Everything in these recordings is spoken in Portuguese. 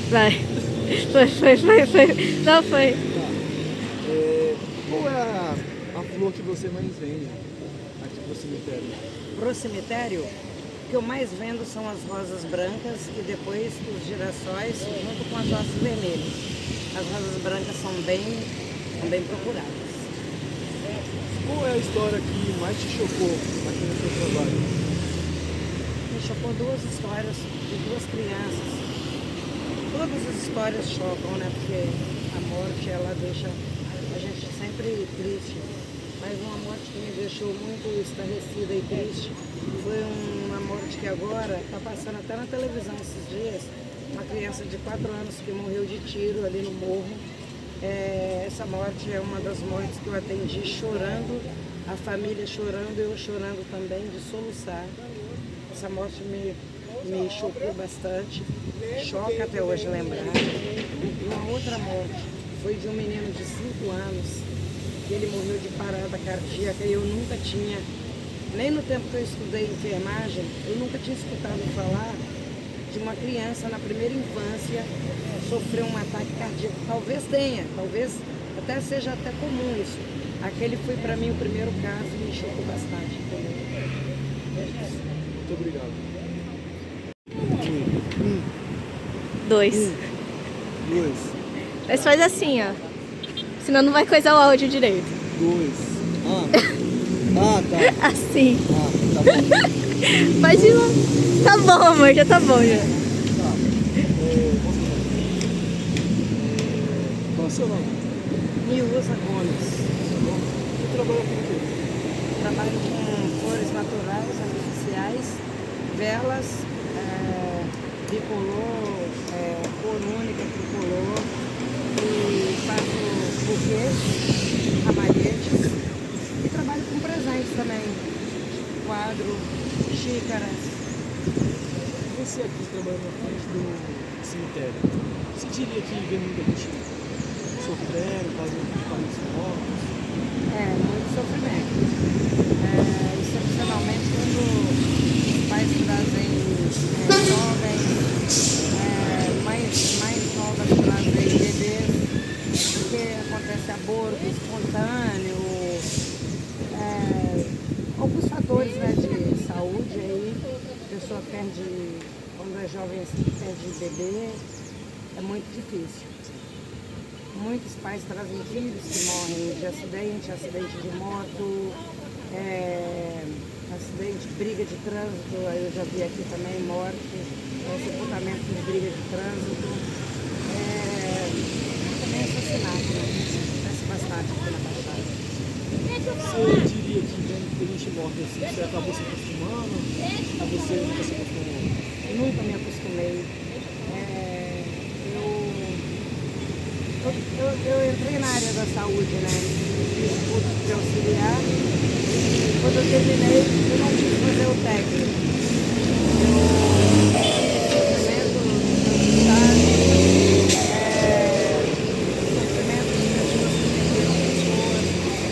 Vai. Foi. Não foi. Tá. Qual é a flor que você mais vende aqui pro cemitério? Pro cemitério, o que eu mais vendo são as rosas brancas e depois os girassóis junto com as rosas vermelhas. As rosas brancas são bem procuradas. Qual é a história que mais te chocou aqui no seu trabalho? Me chocou duas histórias de duas crianças. Todas as histórias chocam, né? Porque a morte, ela deixa a gente sempre triste. Mas uma morte que me deixou muito estarrecida e triste foi uma morte que agora está passando até na televisão esses dias. Uma criança de 4 anos que morreu de tiro ali no morro. Essa morte é uma das mortes que eu atendi chorando, a família chorando, eu chorando também, de soluçar. Essa morte me chocou bastante, choca até hoje lembrar. E uma outra morte foi de um menino de 5 anos, que ele morreu de parada cardíaca e eu nunca tinha, nem no tempo que eu estudei enfermagem, eu nunca tinha escutado falar de uma criança na primeira infância sofrer um ataque cardíaco. Talvez tenha, talvez até seja até comum isso. Aquele foi para mim o primeiro caso e me chocou bastante, entendeu? Muito obrigado. 2. 2. Mas faz assim, ó. Senão não vai coisar o áudio direito. 2. Tá. Assim. Tá bom. Pode ir lá. Tá bom, amor, já tá bom já. Tá. Qual é o seu nome? Nilza Gomes. Você trabalha com o quê? Trabalho com flores naturais, artificiais, velas, bicolor, cor única, tricolor, e faço buquês, ramalhetes e trabalho com presentes também, quadro, xícaras. Você aqui trabalhando na frente do cemitério, você diria que vê muita gente sofrendo, fazendo parentes mortos? Muito sofrimento. Excepcionalmente quando os pais trazem jovens, mais novas trazem bebês, porque acontece aborto espontâneo, alguns fatores, né, de saúde aí, a pessoa perde, quando é jovem assim, perde bebê, é muito difícil. Muitos pais trazem filhos que morrem de acidente de moto, acidente, briga de trânsito, aí eu já vi aqui também morte, sepultamento de briga de trânsito, também assassinato, né? Acontece bastante aqui na Baixada. Você diria que vendo que tem gente morta assim, você acabou se acostumando? Ou você nunca se acostumou? Nunca me acostumei. Eu entrei na área da saúde, né? Fiz curso de auxiliar e quando eu terminei, eu não quis fazer o técnico. Sofrimento do estado, sofrimento de pessoas que perderam pessoas,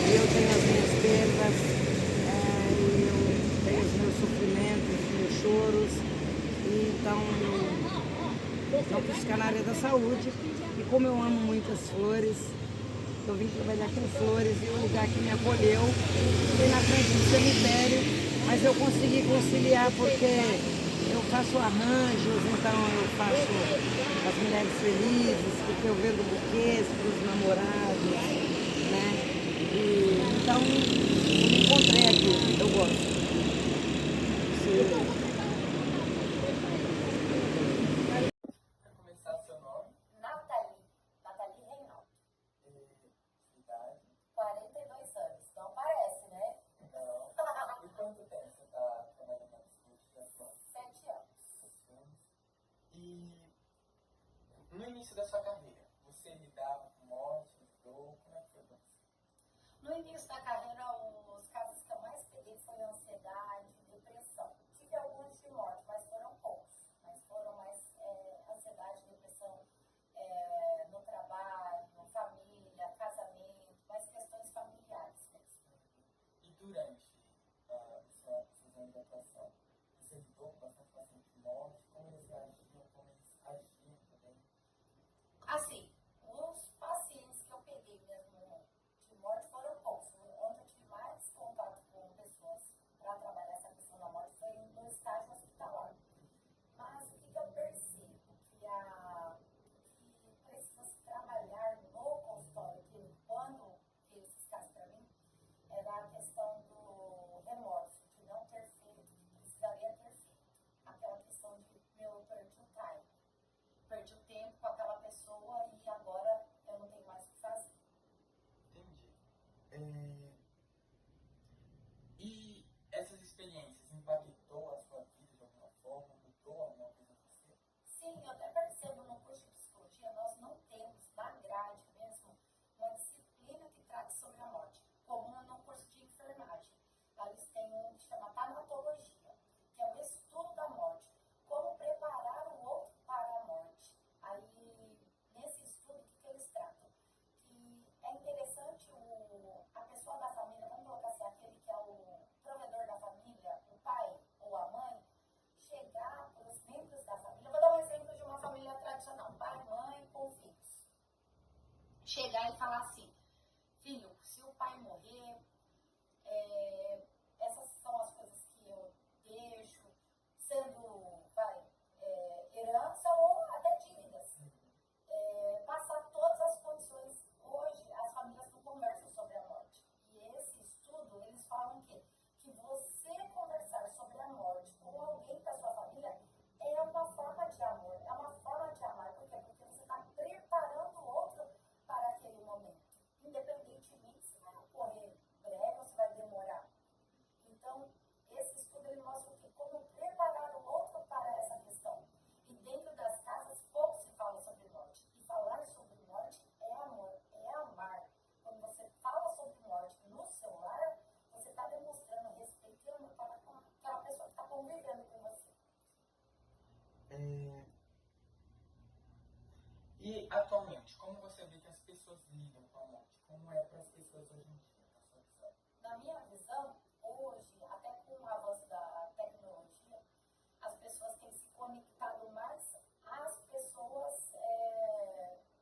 e eu tenho as minhas perdas, e eu tenho os meus sofrimentos, os meus choros, e então eu quis ficar na área da saúde. E como eu amo muitas flores, eu vim trabalhar com flores e o lugar que me acolheu foi na frente do cemitério, mas eu consegui conciliar porque eu faço arranjos, então eu faço as mulheres felizes, porque eu vendo buquês para os namorados, né? E, então eu me encontrei aqui, eu gosto. Começar seu nome, Nathalie Reinaldo, idade, 42 anos. Não parece, né? não. E quanto tempo você está trabalhando na psicologia? 7 anos. 7 anos. E no início da sua carreira, você lidava com morte, lidou, como é que foi pra você? No início da carreira, os casos que eu mais peguei foi ansiedade, depressão. Tive alguns de morte, mas foram poucos. Mas foram mais ansiedade, depressão no trabalho, família, casamento, mais questões familiares mesmo. E durante seus anos de atuação, você lidou com bastante paciente de morte, como eles reagiam, como eles agiam também E essas experiências impactou a sua vida de alguma forma? Mudou alguma coisa em você? Sim, eu até percebo no curso de psicologia, nós não temos na grade mesmo uma disciplina que trate sobre a morte, como no curso de enfermagem. Lá eles têm um que chama tanatologia, que é o estudo da morte, como preparar o outro para a morte. Aí, nesse estudo, o que eles tratam? Que é interessante a pessoa da família, vamos colocar assim, aquele que é o provedor da família, o pai ou a mãe, chegar para os membros da família. Vou dar um exemplo de uma família tradicional, pai, mãe com filhos. Chegar e falar assim, filho, se o pai morrer, essas são as coisas que eu deixo, sendo, herança ou até dívidas. Passar todas as condições. Hoje, as famílias não conversam sobre a morte. E esse estudo, eles falam que você conversar sobre a morte com alguém da sua família é uma forma de amor, é uma forma de amar. Por quê? Porque você está preparando o outro para aquele momento. Independentemente se vai ocorrer breve ou se vai demorar. Então, esse estudo ele mostra o quê? Como preparar o outro para essa questão. E dentro das casas, pouco se fala sobre morte. E falar sobre morte é amor, é amar. Quando você fala sobre morte no seu lar, você está demonstrando respeito e amor para aquela pessoa que está convivendo com você. E atualmente, como você vê que as pessoas lidam com a morte? Como é para as pessoas hoje em dia, na sua visão? Na minha visão, hoje, até com o avanço da tecnologia, as pessoas têm se conectado mais às pessoas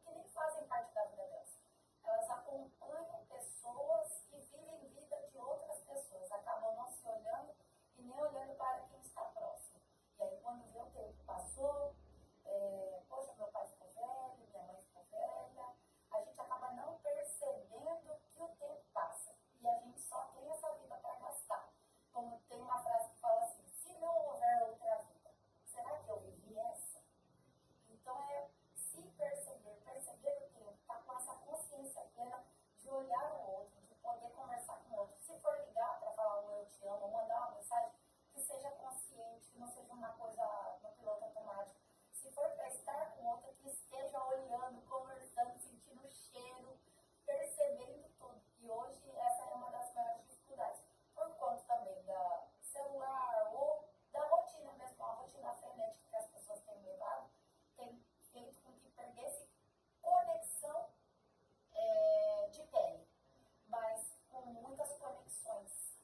que nem fazem parte da vida delas. Elas acompanham pessoas que vivem vida de outras pessoas, acabam não se olhando e nem olhando para quem está próximo. E aí, quando vê o tempo passou, poxa, meu pai ficou velho, minha mãe ficou velha, a gente acaba não percebendo que o tempo passa. E a gente só tem essa vida para gastar. Como tem uma frase que fala assim, se não houver outra vida, será que eu vivi essa? Então se perceber o tempo, estar com essa consciência plena de olhar o outro, de poder conversar com o outro. Se for ligar para falar um eu te amo, mandar uma mensagem, que seja consciente, que não seja uma coisa no piloto automático. Se for para estar com o outro, que esteja olhando, conversando, sentindo o cheiro, percebendo tudo. E hoje essa é uma das maiores dificuldades. Por conta também da celular ou da rotina mesmo, a rotina frenética que as pessoas têm levado, tem feito com que perdesse conexão de pele, mas com muitas conexões.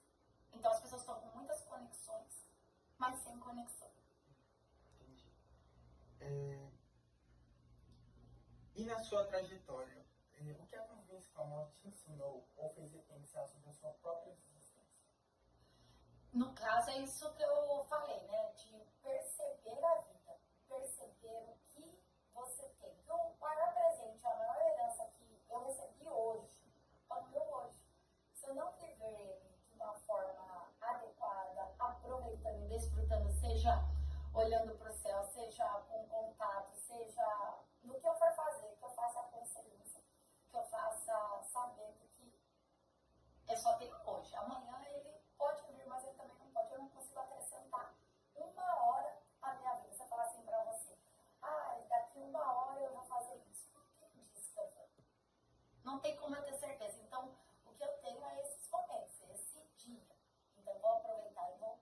Então as pessoas estão com muitas conexões, mas sem conexão. Entendi. E na sua trajetória, o que a convivência com a morte te ensinou ou fez repensar sobre a sua própria existência? No caso, é isso que eu falei, né? De perceber a vida, perceber o que você tem. Então, o maior presente, a maior herança que eu recebi hoje, é o meu hoje. Se eu não viver ele de uma forma adequada, aproveitando, desfrutando, seja olhando para o céu, seja com contato, seja no que eu for fazer, que eu faça a consciência, que eu faça sabendo que eu só tenho hoje. Amanhã ele pode vir, mas ele também não pode. Eu não consigo acrescentar uma hora à minha vida. Você fala assim para você, daqui uma hora eu vou fazer isso. Quem disse que eu vou? Não tem como eu ter certeza. Então, o que eu tenho é esses momentos, esse dia. Então, eu vou aproveitar e vou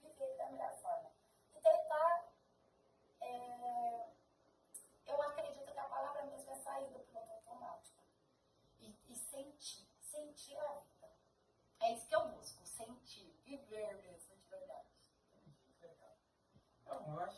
viver da melhor forma. E tentar, eu acredito que a palavra mesmo é sair do piloto automático. E sentir a vida. É isso que eu busco, sentir, viver mesmo, de verdade. Legal. Então, eu acho